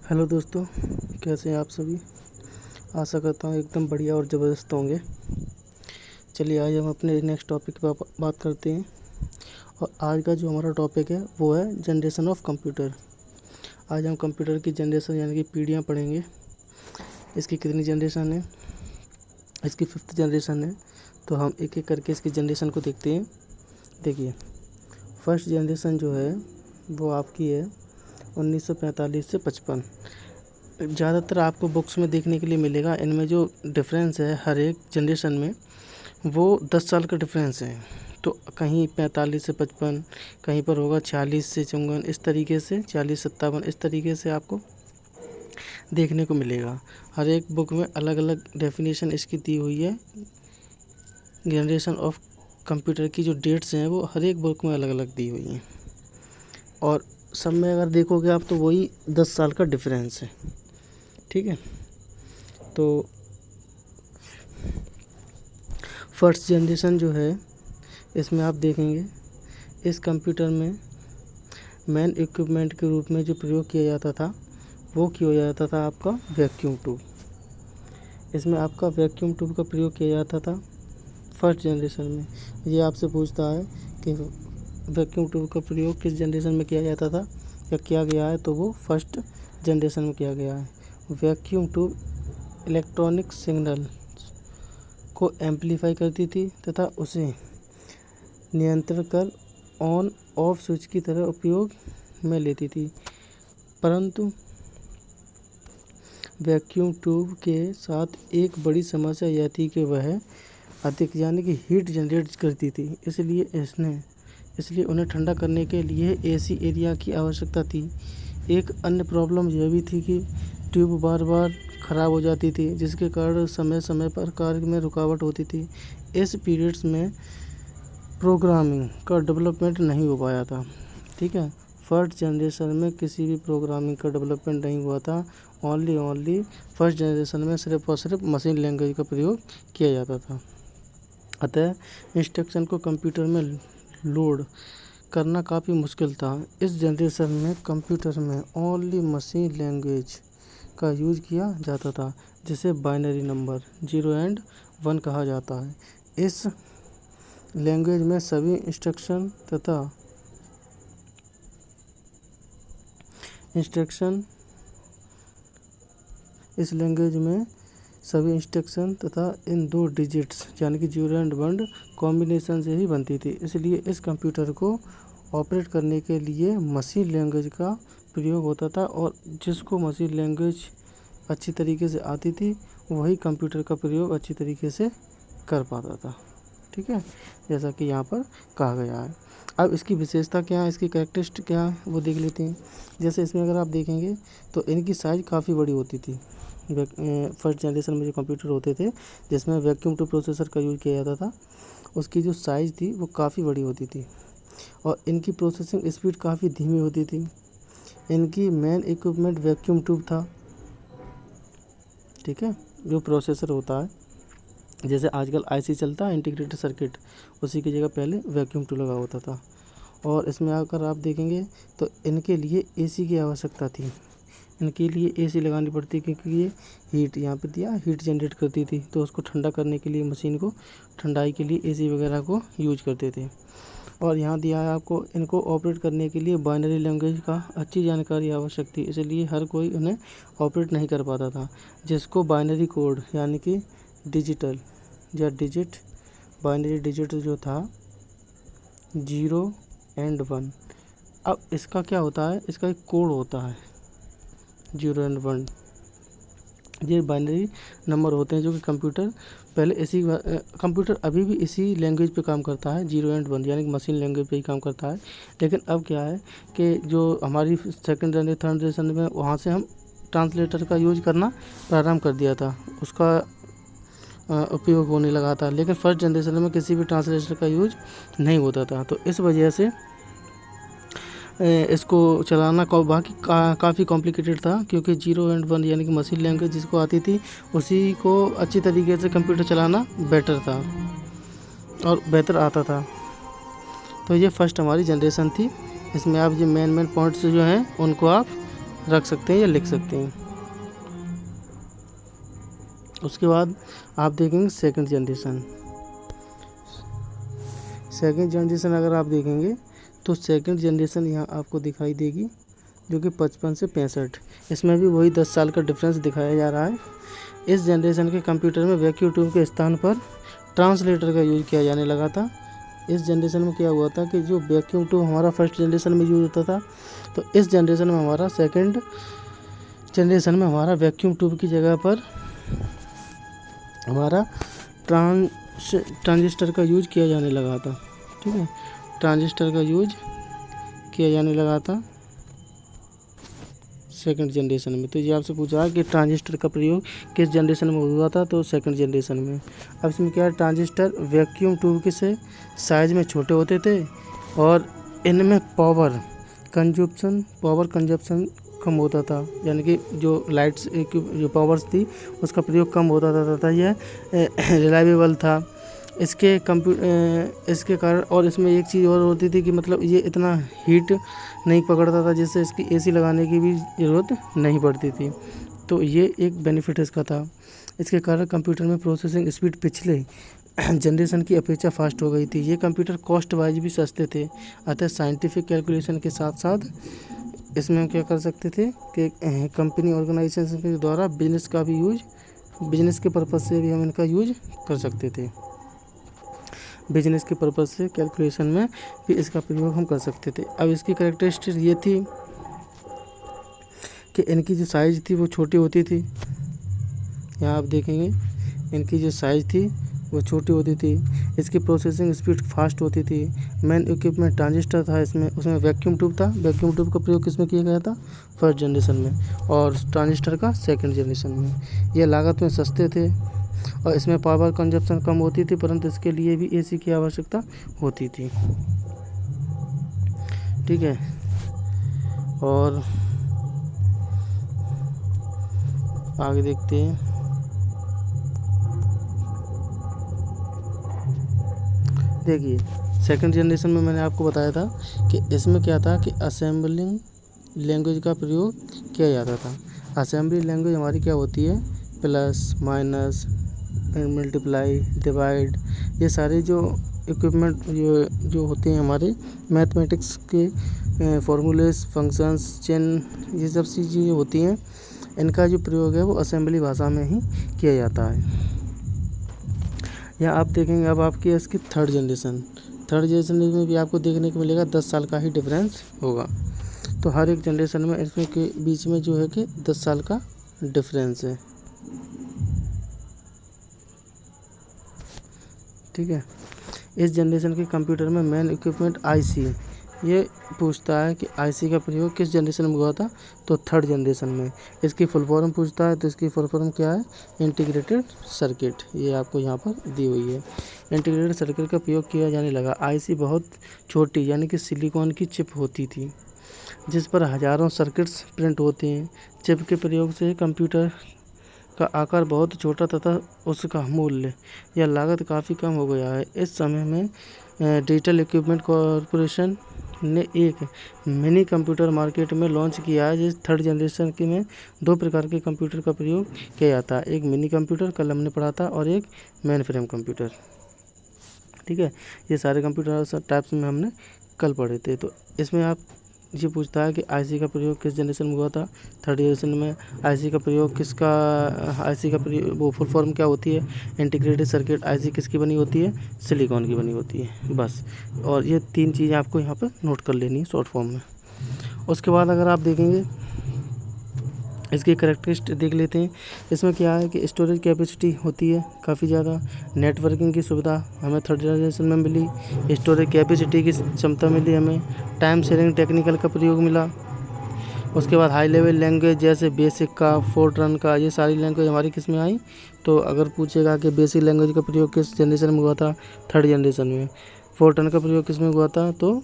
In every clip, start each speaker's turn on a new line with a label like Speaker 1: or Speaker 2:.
Speaker 1: Hello दोस्तों, कैसे हैं आप सभी। आशा करता हूँ एकदम बढ़िया और ज़बरदस्त होंगे। चलिए आज हम अपने नेक्स्ट टॉपिक पर बात करते हैं। और आज का जो हमारा टॉपिक है वो है जनरेशन ऑफ कंप्यूटर। आज हम कंप्यूटर की जनरेशन यानी कि पीढ़ियाँ पढ़ेंगे। इसकी कितनी जनरेशन है, इसकी 5th जनरेशन है। तो हम एक एक करके इसकी जनरेशन को देखते हैं। देखिए, फर्स्ट जनरेशन जो है वो आपकी है 1945 से 55। ज़्यादातर आपको बुक्स में देखने के लिए मिलेगा। इनमें जो डिफरेंस है हर एक जनरेशन में वो 10 साल का डिफरेंस है। तो कहीं 45 से 55, कहीं पर होगा 46 से 54, इस तरीके से 40 57, इस तरीके से आपको देखने को मिलेगा। हर एक बुक में अलग अलग डेफिनेशन इसकी दी हुई है। जनरेशन ऑफ कंप्यूटर की जो डेट्स हैं वो हर एक बुक में अलग अलग दी हुई हैं। और सब में अगर देखोगे आप तो वही 10 साल का डिफरेंस है। ठीक है, तो फर्स्ट जनरेशन जो है इसमें आप देखेंगे इस कंप्यूटर में मेन इक्विपमेंट के रूप में जो प्रयोग किया जाता था वो किया जाता था आपका वैक्यूम ट्यूब। इसमें आपका वैक्यूम ट्यूब का प्रयोग किया जाता था फर्स्ट जनरेशन में। ये आपसे पूछता है कि वैक्यूम ट्यूब का प्रयोग किस जनरेशन में किया जाता था या किया गया है, तो वो फर्स्ट जनरेशन में किया गया है। वैक्यूम ट्यूब इलेक्ट्रॉनिक सिग्नल को एम्पलीफाई करती थी तथा उसे नियंत्रण कर ऑन ऑफ स्विच की तरह उपयोग में लेती थी। परंतु वैक्यूम ट्यूब के साथ एक बड़ी समस्या यह थी कि वह अधिक यानी कि हीट जनरेट करती थी। इसलिए उन्हें ठंडा करने के लिए एसी एरिया की आवश्यकता थी। एक अन्य प्रॉब्लम यह भी थी कि ट्यूब बार बार ख़राब हो जाती थी, जिसके कारण समय समय पर कार्य में रुकावट होती थी। इस पीरियड्स में प्रोग्रामिंग का डेवलपमेंट नहीं हो पाया था। ठीक है, फर्स्ट जनरेशन में किसी भी प्रोग्रामिंग का डेवलपमेंट नहीं हुआ था। ओनली फर्स्ट जनरेशन में सिर्फ और सिर्फ मशीन लैंग्वेज का प्रयोग किया जाता था। अतः इंस्ट्रक्शन को कंप्यूटर में लोड करना काफ़ी मुश्किल था। इस जनरेशन में कंप्यूटर में ओनली मशीन लैंग्वेज का यूज़ किया जाता था, जिसे बाइनरी नंबर 0 एंड 1 कहा जाता है। इस लैंग्वेज में सभी इंस्ट्रक्शन तथा इन 2 डिजिट्स यानी कि 0 एंड 1 कॉम्बिनेशन से ही बनती थी। इसलिए इस कंप्यूटर को ऑपरेट करने के लिए मशीन लैंग्वेज का प्रयोग होता था, और जिसको मशीन लैंग्वेज अच्छी तरीके से आती थी वही कंप्यूटर का प्रयोग अच्छी तरीके से कर पाता था। ठीक है, जैसा कि यहाँ पर कहा गया है। अब इसकी विशेषता क्या है, इसकी कैरेक्टरिस्टिक क्या है वो देख लेते हैं। जैसे इसमें अगर आप देखेंगे तो इनकी साइज़ काफ़ी बड़ी होती थी। फर्स्ट जनरेशन में जो कंप्यूटर होते थे जिसमें वैक्यूम ट्यूब प्रोसेसर का यूज़ किया जाता था, उसकी जो साइज़ थी वो काफ़ी बड़ी होती थी और इनकी प्रोसेसिंग स्पीड काफ़ी धीमी होती थी। इनकी मेन इक्विपमेंट वैक्यूम ट्यूब था। ठीक है, जो प्रोसेसर होता है, जैसे आजकल आईसी चलता है इंटीग्रेटेड सर्किट, उसी की जगह पहले वैक्यूम ट्यूब लगा होता था। और इसमें आकर आप देखेंगे तो इनके लिए एसी की आवश्यकता थी। इनके लिए एसी लगानी पड़ती क्योंकि ये हीट, यहाँ पे दिया हीट जनरेट करती थी, तो उसको ठंडा करने के लिए मशीन को ठंडाई के लिए एसी वगैरह को यूज करते थे। और यहाँ दिया है आपको, इनको ऑपरेट करने के लिए बाइनरी लैंग्वेज का अच्छी जानकारी आवश्यक थी, इसलिए हर कोई उन्हें ऑपरेट नहीं कर पाता था। जिसको बाइनरी कोड यानी कि डिजिटल या डिजिट, बाइनरी डिजिट जो था 0 एंड 1। अब इसका क्या होता है, इसका एक कोड होता है 0 एंड 1। ये बाइनरी नंबर होते हैं जो कि कंप्यूटर अभी भी इसी लैंग्वेज पे काम करता है 0 एंड 1 यानी कि मशीन लैंग्वेज पे ही काम करता है। लेकिन अब क्या है कि जो हमारी सेकंड जनरेशन थर्ड जनरेशन में वहाँ से हम ट्रांसलेटर का यूज करना प्रारंभ कर दिया था, उसका उपयोग होने लगा था। लेकिन फर्स्ट जनरेशन में किसी भी ट्रांसलेटर का यूज नहीं होता था, तो इस वजह से इसको चलाना काफ़ी कॉम्प्लिकेटेड था, क्योंकि 0 एंड 1 यानी कि मशीन लैंग्वेज जिसको आती थी उसी को अच्छी तरीके से कंप्यूटर चलाना बेटर था और बेहतर आता था। तो ये फर्स्ट हमारी जनरेशन थी। इसमें आप ये मेन पॉइंट्स जो हैं उनको आप रख सकते हैं या लिख सकते हैं। उसके बाद आप देखेंगे सेकंड जनरेशन। सेकंड जनरेशन अगर आप देखेंगे तो सेकंड जनरेशन यहाँ आपको दिखाई देगी, जो कि 55 से 65। इसमें भी वही 10 साल का डिफरेंस दिखाया जा रहा है। इस जनरेशन के कंप्यूटर में वैक्यूम ट्यूब के स्थान पर ट्रांसलेटर का यूज किया जाने लगा था। इस जनरेशन में क्या हुआ था कि जो वैक्यूम ट्यूब हमारा फर्स्ट जनरेशन में यूज होता था, तो इस जनरेशन में हमारा सेकंड जनरेशन में हमारा वैक्यूम ट्यूब की जगह पर हमारा ट्रांजिस्टर का यूज किया जाने लगा था। ठीक है, ट्रांजिस्टर का यूज किया जाने लगा था सेकंड जनरेशन में। तो ये आपसे पूछा कि ट्रांजिस्टर का प्रयोग किस जनरेशन में हुआ था, तो सेकंड जनरेशन में। अब इसमें क्या है, ट्रांजिस्टर वैक्यूम ट्यूब के से साइज में छोटे होते थे और इनमें पावर कंजप्शन कम होता था, यानी कि जो लाइट्स की जो पावर्स थी उसका प्रयोग कम होता था तथा यह रिलायबल था। इसके कारण, और इसमें एक चीज़ और होती थी कि मतलब ये इतना हीट नहीं पकड़ता था, जिससे इसकी एसी लगाने की भी ज़रूरत नहीं पड़ती थी। तो ये एक बेनिफिट इसका था। इसके कारण कंप्यूटर में प्रोसेसिंग स्पीड पिछले जनरेशन की अपेक्षा फास्ट हो गई थी। ये कंप्यूटर कॉस्ट वाइज भी सस्ते थे, अतः साइंटिफिक कैलकुलेशन के साथ साथ इसमें हम क्या कर सकते थे कि कंपनी ऑर्गेनाइजेशन के द्वारा बिजनेस के पर्पज़ से भी हम इनका यूज कर सकते थे। बिजनेस के पर्पज़ से कैलकुलेशन में भी इसका प्रयोग हम कर सकते थे। अब इसकी कैरेक्टरिस्टिक ये थी कि इनकी जो साइज़ थी वो छोटी होती थी। यहाँ आप देखेंगे इनकी जो साइज़ थी वो छोटी होती थी। इसकी प्रोसेसिंग स्पीड फास्ट होती थी। मेन इक्विपमेंट ट्रांजिस्टर था इसमें, उसमें वैक्यूम ट्यूब था। वैक्यूम ट्यूब का प्रयोग किसमें किया गया था, फर्स्ट जनरेशन में, और ट्रांजिस्टर का सेकंड जनरेशन में। ये लागत में सस्ते थे और इसमें पावर कंजप्शन कम होती थी, परंतु इसके लिए भी एसी की आवश्यकता होती थी। ठीक है, और आगे देखते हैं। देखिए सेकंड जनरेशन में मैंने आपको बताया था कि इसमें क्या था कि असेंबलिंग लैंग्वेज का प्रयोग किया जाता था। असेंबली लैंग्वेज हमारी क्या होती है, प्लस माइनस मल्टीप्लाई डिवाइड, ये सारे जो इक्विपमेंट जो होते हैं हमारे मैथमेटिक्स के फॉर्मूलेस, फंक्शंस, चेन, ये सब चीज़ें होती हैं, इनका जो प्रयोग है वो असेंबली भाषा में ही किया जाता है। या आप देखेंगे अब आपकी इसकी थर्ड जनरेशन में भी आपको देखने को मिलेगा 10 साल का ही डिफरेंस होगा। तो हर एक जनरेशन में इसमें के बीच में जो है कि 10 साल का डिफरेंस है। ठीक है, इस जनरेशन के कंप्यूटर में मेन इक्विपमेंट आईसी, ये पूछता है कि आईसी का प्रयोग किस जनरेशन में हुआ था, तो थर्ड जनरेशन में। इसकी फुल फॉर्म पूछता है, तो इसकी फुल फॉर्म क्या है, इंटीग्रेटेड सर्किट, ये आपको यहाँ पर दी हुई है। इंटीग्रेटेड सर्किट का प्रयोग किया जाने लगा। आईसी बहुत छोटी यानी कि सिलिकॉन की चिप होती थी, जिस पर हज़ारों सर्किट्स प्रिंट होते हैं। चिप के प्रयोग से कंप्यूटर का आकार बहुत छोटा तथा उसका मूल्य या लागत काफ़ी कम हो गया है। इस समय में डिजिटल इक्विपमेंट कॉरपोरेशन ने एक मिनी कंप्यूटर मार्केट में लॉन्च किया है। जिस थर्ड जनरेशन के में 2 प्रकार के कंप्यूटर का प्रयोग किया जाता है, एक मिनी कंप्यूटर कल हमने पढ़ा था और एक मेन फ्रेम कंप्यूटर। ठीक है, ये सारे कंप्यूटर टाइप्स में हमने कल पढ़े थे। तो इसमें आप ये पूछता है कि आईसी का प्रयोग किस जनरेशन में हुआ था, थर्ड जनरेशन में। आईसी का प्रयोग वो फुल फॉर्म क्या होती है, इंटीग्रेटेड सर्किट। आईसी किसकी बनी होती है, सिलिकॉन की बनी होती है, बस। और ये 3 चीज़ें आपको यहाँ पर नोट कर लेनी है शॉर्ट फॉर्म में। उसके बाद अगर आप देखेंगे इसकी कैरेक्टरिस्टिक देख लेते हैं। इसमें क्या है कि स्टोरेज कैपेसिटी होती है काफ़ी ज़्यादा। नेटवर्किंग की सुविधा हमें थर्ड जनरेशन में मिली। स्टोरेज कैपेसिटी की क्षमता मिली हमें। टाइम शेयरिंग टेक्निकल का प्रयोग मिला। उसके बाद हाई लेवल लैंग्वेज जैसे बेसिक का, फोर्ट्रन का, ये सारी लैंग्वेज हमारी किस में आई, तो अगर पूछेगा कि बेसिक लैंग्वेज का प्रयोग किस जनरेशन में हुआ था, थर्ड जनरेशन में। फोर्ट्रन का प्रयोग किस में हुआ था, तो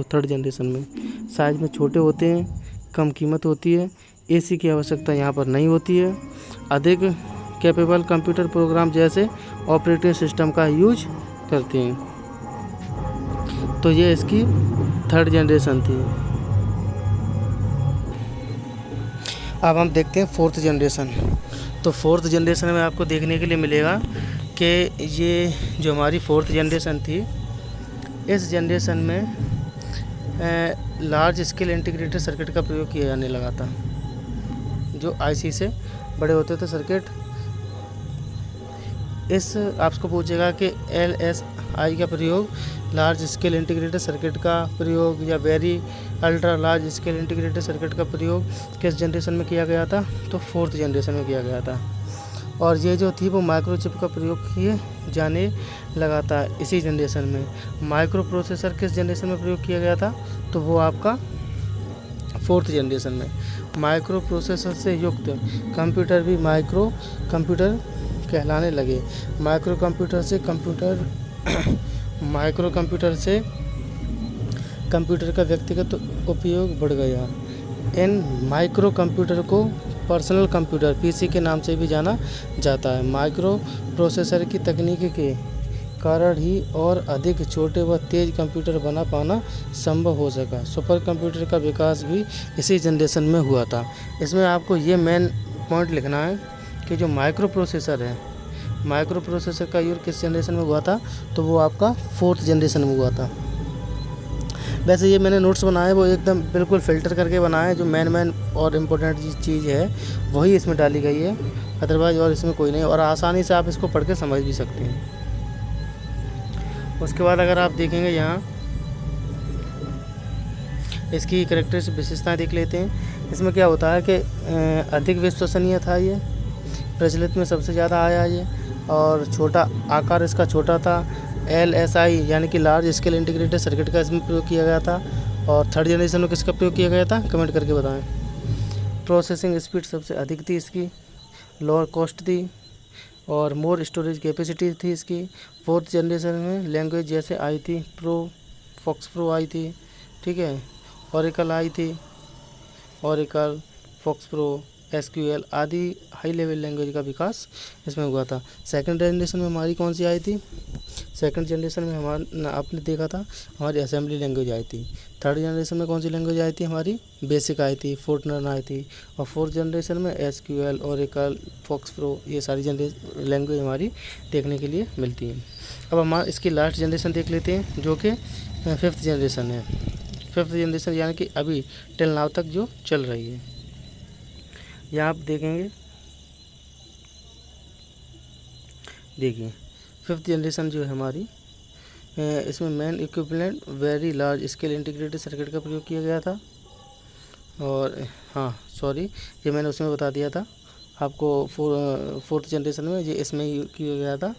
Speaker 1: थर्ड जनरेशन में। साइज में छोटे होते हैं, कम कीमत होती है, एसी की आवश्यकता यहाँ पर नहीं होती है। अधिक कैपेबल कंप्यूटर प्रोग्राम जैसे ऑपरेटिंग सिस्टम का यूज करते हैं। तो ये इसकी थर्ड जनरेशन थी। अब हम देखते हैं फोर्थ जनरेशन। तो फोर्थ जनरेशन में आपको देखने के लिए मिलेगा कि ये जो हमारी फोर्थ जनरेशन थी, इस जनरेशन में लार्ज स्केल इंटीग्रेटेड सर्किट का प्रयोग किया जाने लगा था। जो आईसी से बड़े होते थे सर्किट, इस आपको पूछेगा कि एलएसआई का प्रयोग, लार्ज स्केल इंटीग्रेटेड सर्किट का प्रयोग या very ultra large scale integrated circuit का प्रयोग किस जनरेशन में किया गया था? तो फोर्थ जनरेशन में किया गया था। और ये जो थी वो माइक्रोचिप का प्रयोग किए जाने लगा था इसी जनरेशन में। माइक्रो प्रोसेसर किस जनरेशन में प्रयोग किया गया था? तो वो आपका फोर्थ जनरेशन में। माइक्रो प्रोसेसर से युक्त कंप्यूटर भी माइक्रो कंप्यूटर कहलाने लगे। माइक्रो कंप्यूटर से कंप्यूटर का व्यक्तिगत उपयोग बढ़ गया। इन माइक्रो कंप्यूटर को पर्सनल कंप्यूटर पीसी के नाम से भी जाना जाता है। माइक्रो प्रोसेसर की तकनीक के कारण ही और अधिक छोटे व तेज़ कंप्यूटर बना पाना संभव हो सका। सुपर कंप्यूटर का विकास भी इसी जनरेशन में हुआ था। इसमें आपको ये मेन पॉइंट लिखना है कि जो माइक्रो प्रोसेसर है, माइक्रो प्रोसेसर का यूज़ किस जनरेशन में हुआ था? तो वो आपका फोर्थ जनरेशन में हुआ था। वैसे ये मैंने नोट्स बनाए वो एकदम बिल्कुल फ़िल्टर करके बनाए हैं। जो मेन और इम्पोर्टेंट चीज़ है वही इसमें डाली गई है, अदरवाइज़ और इसमें कोई नहीं। और आसानी से आप इसको पढ़ के समझ भी सकते हैं। उसके बाद अगर आप देखेंगे यहाँ इसकी कैरेक्टरिस्टिक विशेषताएँ देख लेते हैं। इसमें क्या होता है कि अधिक विश्वसनीय था, ये प्रचलित में सबसे ज़्यादा आया ये, और छोटा आकार इसका छोटा था। एलएसआई यानी कि लार्ज स्केल इंटीग्रेटेड सर्किट का इसमें प्रयोग किया गया था। और थर्ड जनरेशन में किसका प्रयोग किया गया था? कमेंट करके बताएं। प्रोसेसिंग स्पीड सबसे अधिक थी इसकी, लोअर कॉस्ट थी और मोर स्टोरेज कैपेसिटी थी इसकी। फोर्थ जनरेशन में लैंग्वेज जैसे आई थी, फॉक्स प्रो आई थी, ठीक है, ओरेकल आई थी, ओरेकल, फॉक्स प्रो, एसक्यूएल आदि हाई लेवल लैंग्वेज का विकास इसमें हुआ था। सेकंड जनरेशन में हमारी कौन सी आई थी? सेकंड जनरेशन में हमारा आपने देखा था हमारी असेंबली लैंग्वेज आई थी। थर्ड जनरेशन में कौन सी लैंग्वेज आई थी? हमारी बेसिक आई थी, फोर्टनर आई थी। और फोर्थ जनरेशन में एसक्यूएल, ओरेकल, फॉक्स प्रो, ये सारी लैंग्वेज हमारी देखने के लिए मिलती हैं। अब हम इसकी लास्ट जनरेशन देख लेते हैं जो कि फिफ्थ जनरेशन है। फिफ्थ जनरेशन यानी कि अभी टिल नाउ तक जो चल रही है। यहाँ आप देखेंगे, देखिए फिफ्थ जनरेशन जो है हमारी, इसमें main equipment very large scale integrated circuit का प्रयोग किया गया था। और हाँ सॉरी, ये मैंने उसमें बता दिया था आपको फोर्थ जनरेशन में, ये इसमें ही किया गया था।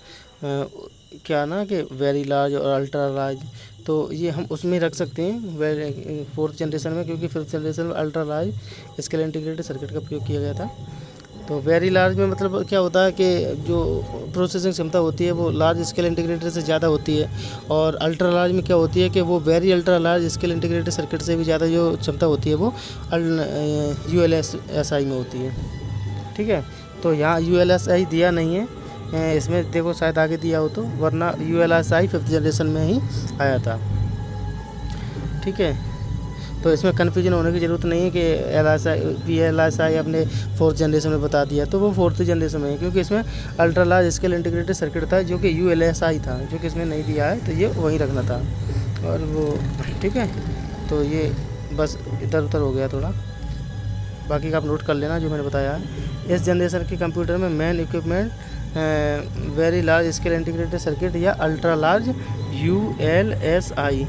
Speaker 1: क्या ना कि वेरी लार्ज और अल्ट्रा लार्ज, तो ये हम उसमें रख सकते हैं फोर्थ जनरेशन में, क्योंकि फिफ्थ जनरेशन में ultra large scale integrated circuit का प्रयोग किया गया था। तो वेरी लार्ज में मतलब क्या होता है कि जो प्रोसेसिंग क्षमता होती है वो लार्ज स्केल इंटीग्रेटेड से ज़्यादा होती है। और अल्ट्रा लार्ज में क्या होती है कि वो very ultra large scale integrated circuit से भी ज़्यादा जो क्षमता होती है वो यूएलएसआई में होती है, ठीक है। तो यहाँ यूएलएसआई दिया नहीं है इसमें, देखो शायद आगे दिया हो तो, वरना यूएलएसआई फिफ्थ जनरेशन में ही आया था, ठीक है। तो इसमें कन्फ्यूजन होने की ज़रूरत नहीं है कि एलएसआई अपने फोर्थ जनरेशन में बता दिया, तो वो फोर्थ जनरेशन में है, क्योंकि इसमें ultra large scale integrated circuit था जो कि यूएलएसआई था, जो कि इसमें नहीं दिया है, तो ये वहीं रखना था। और वो ठीक है, तो ये बस इधर उधर हो गया थोड़ा, बाकी का आप नोट कर लेना जो मैंने बताया है। इस जनरेशन के कंप्यूटर में main equipment very large scale integrated circuit या ultra large ULSI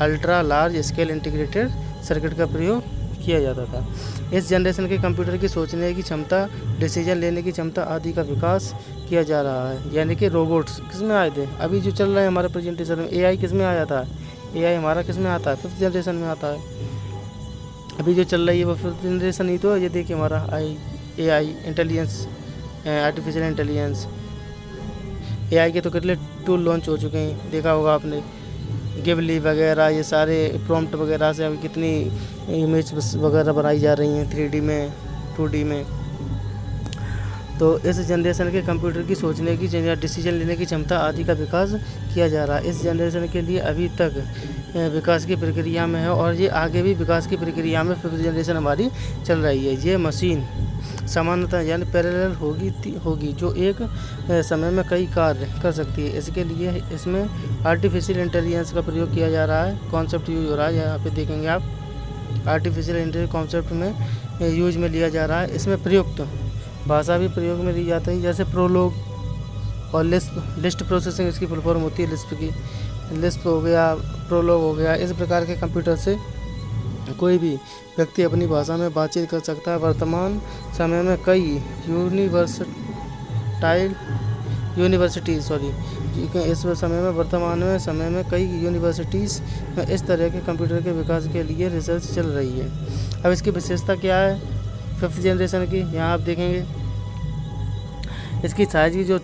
Speaker 1: ultra large scale integrated circuit का प्रयोग किया जाता था। इस जनरेशन के कंप्यूटर की सोचने की क्षमता, डिसीजन लेने की क्षमता आदि का विकास किया जा रहा है। यानी कि रोबोट्स किस में आए थे? अभी जो चल रहा है हमारे प्रेजेंटेशन में, एआई किस में आ जाता है? एआई हमारा किस में आता है? फिफ्थ जनरेशन में आता है। अभी जो चल रही है वो फिफ्थ जनरेशन ही तो है। ये देखिए हमारा AI intelligence, artificial intelligence, AI के तो कितने टूल लॉन्च हो चुके हैं, देखा होगा आपने, गिबली वगैरह, ये सारे प्रॉम्प्ट वगैरह से अभी कितनी इमेज वगैरह बनाई जा रही हैं 3D में, 2D में। तो इस जनरेशन के कंप्यूटर की सोचने की या डिसीजन लेने की क्षमता आदि का विकास किया जा रहा है। इस जनरेशन के लिए अभी तक विकास की प्रक्रिया में है और ये आगे भी विकास की प्रक्रिया में 5th जनरेशन हमारी चल रही है। ये मशीन समानता यानी पैरेलल होगी जो एक समय में कई कार्य कर सकती है। इसके लिए इसमें आर्टिफिशियल इंटेलिजेंस का प्रयोग किया जा रहा है, कॉन्सेप्ट यूज हो रहा है। यहाँ पे देखेंगे आप आर्टिफिशियल इंटेलिजेंस कॉन्सेप्ट में यूज में लिया जा रहा है। इसमें प्रयुक्त भाषा भी प्रयोग में ली जाती है, जैसे प्रोलॉग और लिस्ट प्रोसेसिंग इसकी फुल फॉर्म होती है लिस्प की। लिस्प हो गया, प्रोलॉग हो गया, इस प्रकार के कंप्यूटर से कोई भी व्यक्ति अपनी भाषा में बातचीत कर सकता है। वर्तमान समय में कई वर्तमान समय में कई यूनिवर्सिटीज़ में इस तरह के कंप्यूटर के विकास के लिए रिसर्च चल रही है। अब इसकी विशेषता क्या है 5th जनरेशन की, यहाँ आप देखेंगे इसकी साइज की जो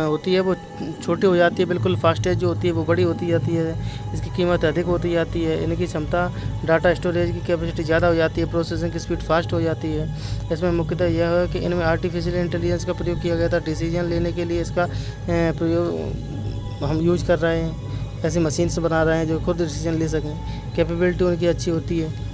Speaker 1: होती है वो छोटी हो जाती है, बिल्कुल फास्टेज जो होती है वो बड़ी होती जाती है। इसकी कीमत अधिक होती जाती है। इनकी क्षमता डाटा स्टोरेज की कैपेसिटी ज़्यादा हो जाती है, प्रोसेसिंग की स्पीड फास्ट हो जाती है। इसमें मुख्यतः यह है कि इनमें आर्टिफिशियल इंटेलिजेंस का प्रयोग किया गया था। डिसीजन लेने के लिए इसका प्रयोग हम यूज कर रहे हैं, ऐसी मशीन्स बना रहे हैं जो खुद डिसीजन ले सकें। कैपेबिलिटी उनकी अच्छी होती है।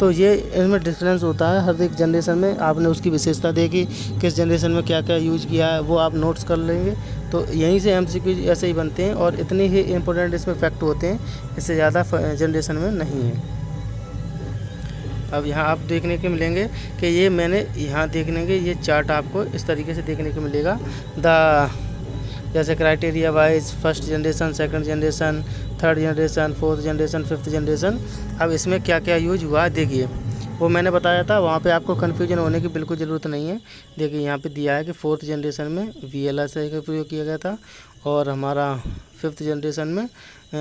Speaker 1: तो ये इसमें डिफरेंस होता है हर एक जनरेशन में। आपने उसकी विशेषता देखी, किस जनरेशन में क्या क्या यूज किया है वो आप नोट्स कर लेंगे। तो यहीं से MCQ ऐसे ही बनते हैं और इतने ही इम्पोर्टेंट इसमें फैक्ट होते हैं, इससे ज़्यादा जनरेशन में नहीं है। अब यहाँ आप देखने के मिलेंगे कि ये मैंने यहाँ देखने के ये चार्ट आपको इस तरीके से देखने को मिलेगा। जैसे criteria wise 1st generation, 2nd generation, 3rd generation, 4th generation, 5th generation. अब इसमें क्या क्या यूज हुआ देखिए, वो मैंने बताया था, वहाँ पे आपको कन्फ्यूजन होने की बिल्कुल ज़रूरत नहीं है। देखिए यहाँ पे दिया है कि 4th जनरेशन में VLSI का प्रयोग किया गया था और हमारा 5th जनरेशन में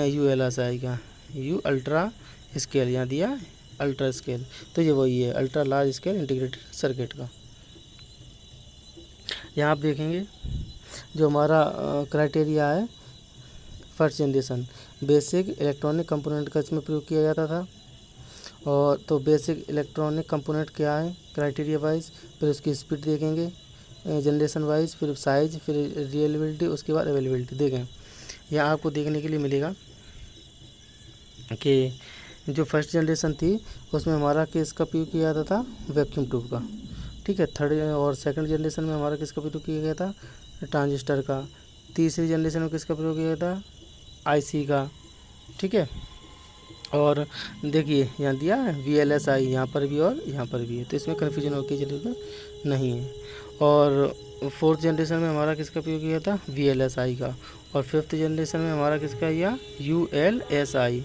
Speaker 1: ULSI का अल्ट्रा स्केल यहाँ दिया, अल्ट्रा स्केल। तो ये वही है, ultra large scale integrated circuit का। यहाँ आप देखेंगे जो हमारा क्राइटेरिया है 1st generation, basic electronic component का इसमें प्रयोग किया जाता था। और तो बेसिक इलेक्ट्रॉनिक कंपोनेंट क्या है क्राइटेरिया वाइज, फिर उसकी स्पीड देखेंगे जनरेशन वाइज, फिर साइज, फिर रिलायबिलिटी, उसके बाद अवेलेबिलिटी। देखें यहाँ आपको देखने के लिए मिलेगा कि जो 1st जनरेशन थी उसमें हमारा किसका प्रयोग किया जाता था, वैक्यूम ट्यूब का। ठीक है। 3rd और 2nd जनरेशन में हमारा किसका प्रयोग किया गया था, ट्रांजिस्टर का। 3री जनरेशन में किसका प्रयोग किया था, IC का। ठीक है। और देखिए यहाँ दिया है VLSI, यहाँ पर भी और यहाँ पर भी है, तो इसमें कन्फ्यूजन होने की जरूरत नहीं है। और 4th जनरेशन में हमारा किसका प्रयोग किया था, VLSI का। और 5th जनरेशन में हमारा किसका किया, ULSI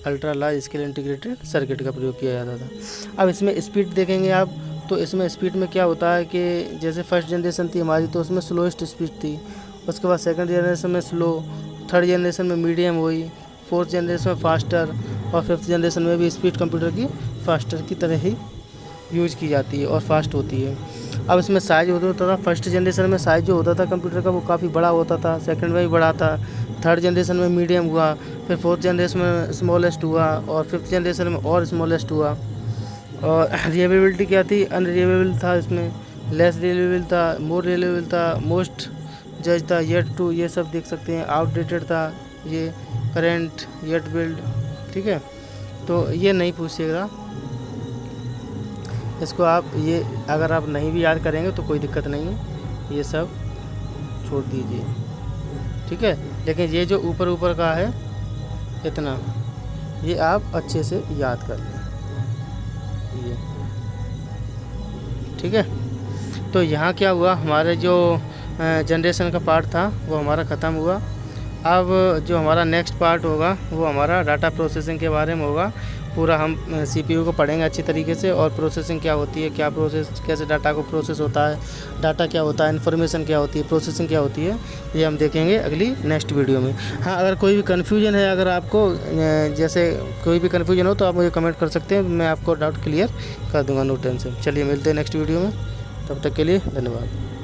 Speaker 1: ultra large scale integrated circuit का प्रयोग किया जाता था। अब इसमें स्पीड देखेंगे आप, तो इसमें स्पीड में क्या होता है कि जैसे 1st जनरेशन थी हमारी तो उसमें स्लोएस्ट स्पीड थी, उसके बाद 2nd जनरेशन में स्लो, 3rd जनरेशन में मीडियम हुई, 4th जनरेशन में फास्टर और 5th जनरेशन में भी स्पीड कंप्यूटर की फास्टर की तरह ही यूज की जाती है और फास्ट होती है। अब इसमें साइज होता था 1st जनरेशन में साइज जो होता था कंप्यूटर का वो काफ़ी बड़ा होता था, 2nd में भी बड़ा था, 3rd जनरेशन में मीडियम हुआ, फिर 4th जनरेशन में स्मॉलेस्ट हुआ और 5th जनरेशन में और स्मॉलेस्ट हुआ। और रिलायबिलिटी क्या थी, अनरिलायबल था, इसमें लेस रिलायबल था, मोर रिलायबल था, मोस्ट जज था, येट टू, ये सब देख सकते हैं। आउटडेटेड था, ये करेंट, येट बिल्ड। ठीक है। तो ये नहीं पूछिएगा इसको आप, ये अगर आप नहीं भी याद करेंगे तो कोई दिक्कत नहीं है, ये सब छोड़ दीजिए। ठीक है। लेकिन ये जो ऊपर ऊपर का है इतना, ये आप अच्छे से याद कर लें ये। ठीक है। तो यहाँ क्या हुआ, हमारे जो जनरेशन का पार्ट था वो हमारा ख़त्म हुआ। अब जो हमारा नेक्स्ट पार्ट होगा वो हमारा डाटा प्रोसेसिंग के बारे में होगा। पूरा हम CPU को पढ़ेंगे अच्छी तरीके से, और प्रोसेसिंग क्या होती है, क्या प्रोसेस, कैसे डाटा को प्रोसेस होता है, डाटा क्या होता है, इन्फॉर्मेशन क्या होती है, प्रोसेसिंग क्या होती है, ये हम देखेंगे अगली नेक्स्ट वीडियो में। हाँ, अगर कोई भी कन्फ्यूजन है, अगर आपको जैसे कोई भी कन्फ्यूजन हो तो आप मुझे कमेंट कर सकते हैं, मैं आपको डाउट क्लियर कर दूँगा, नो टेंशन। चलिए मिलते हैं नेक्स्ट वीडियो में, तब तक के लिए धन्यवाद।